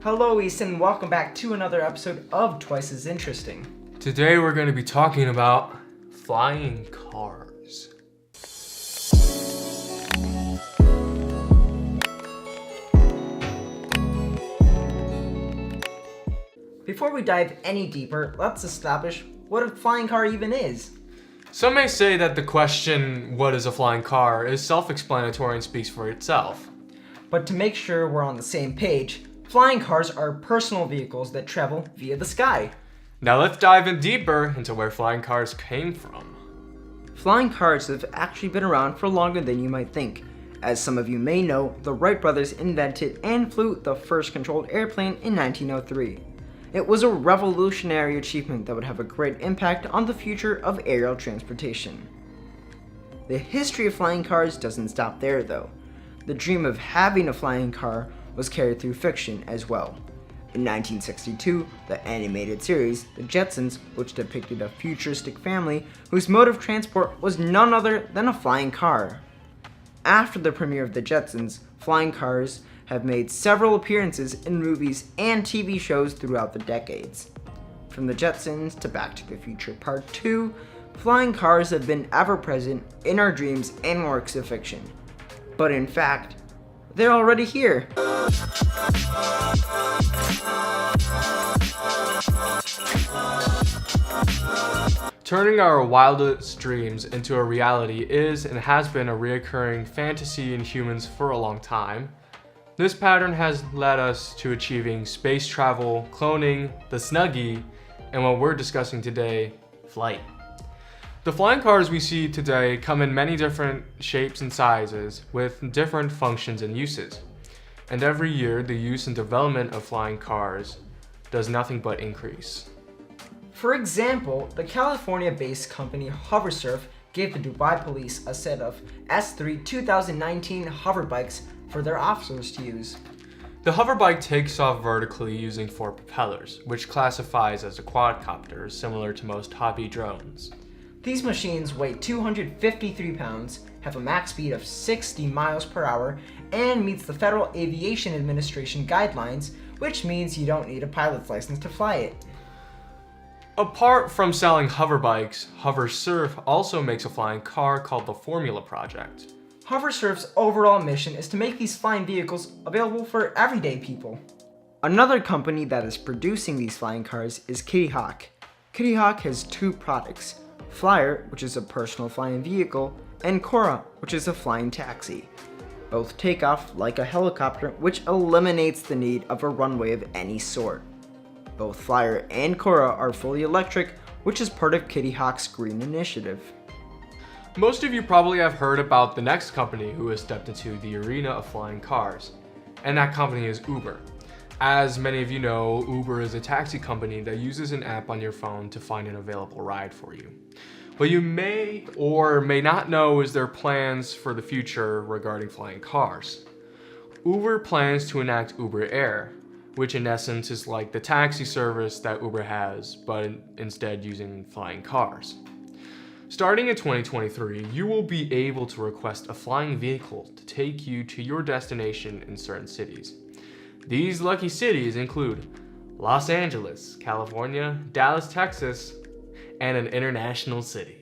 Hello Easton, and welcome back to another episode of Twice as Interesting. Today we're going to be talking about flying cars. Before we dive any deeper, let's establish what a flying car even is. Some may say that the question, what is a flying car, is self-explanatory and speaks for itself. But to make sure we're on the same page, flying cars are personal vehicles that travel via the sky. Now let's dive in deeper into where flying cars came from. Flying cars have actually been around for longer than you might think. As some of you may know, the Wright brothers invented and flew the first controlled airplane in 1903. It was a revolutionary achievement that would have a great impact on the future of aerial transportation. The history of flying cars doesn't stop there though. The dream of having a flying car was carried through fiction as well. In 1962, the animated series, The Jetsons, which depicted a futuristic family whose mode of transport was none other than a flying car. After the premiere of The Jetsons, flying cars have made several appearances in movies and TV shows throughout the decades. From The Jetsons to Back to the Future Part 2, flying cars have been ever present in our dreams and works of fiction. But in fact, they're already here. Turning our wildest dreams into a reality is and has been a recurring fantasy in humans for a long time. This pattern has led us to achieving space travel, cloning, the Snuggie, and what we're discussing today, flight. The flying cars we see today come in many different shapes and sizes with different functions and uses. And every year, the use and development of flying cars does nothing but increase. For example, the California-based company HoverSurf gave the Dubai police a set of S3 2019 hover bikes for their officers to use. The hoverbike takes off vertically using 4 propellers, which classifies as a quadcopter similar to most hobby drones. These machines weigh 253 pounds, have a max speed of 60 miles per hour, and meets the Federal Aviation Administration guidelines, which means you don't need a pilot's license to fly it. Apart from selling hoverbikes, HoverSurf also makes a flying car called the Formula Project. HoverSurf's overall mission is to make these flying vehicles available for everyday people. Another company that is producing these flying cars is Kitty Hawk. Kitty Hawk has 2 products, Flyer, which is a personal flying vehicle, and Cora, which is a flying taxi. Both take off like a helicopter, which eliminates the need of a runway of any sort. Both Flyer and Cora are fully electric, which is part of Kitty Hawk's Green Initiative. Most of you probably have heard about the next company who has stepped into the arena of flying cars, and that company is Uber. As many of you know, Uber is a taxi company that uses an app on your phone to find an available ride for you. What you may or may not know is their plans for the future regarding flying cars. Uber plans to enact Uber Air, which in essence is like the taxi service that Uber has, but instead using flying cars. Starting in 2023, you will be able to request a flying vehicle to take you to your destination in certain cities. These lucky cities include Los Angeles, California, Dallas, Texas, and an international city.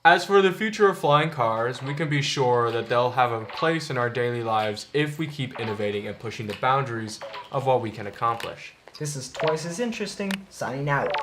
As for the future of flying cars, we can be sure that they'll have a place in our daily lives if we keep innovating and pushing the boundaries of what we can accomplish. This is Twice as Interesting, signing out.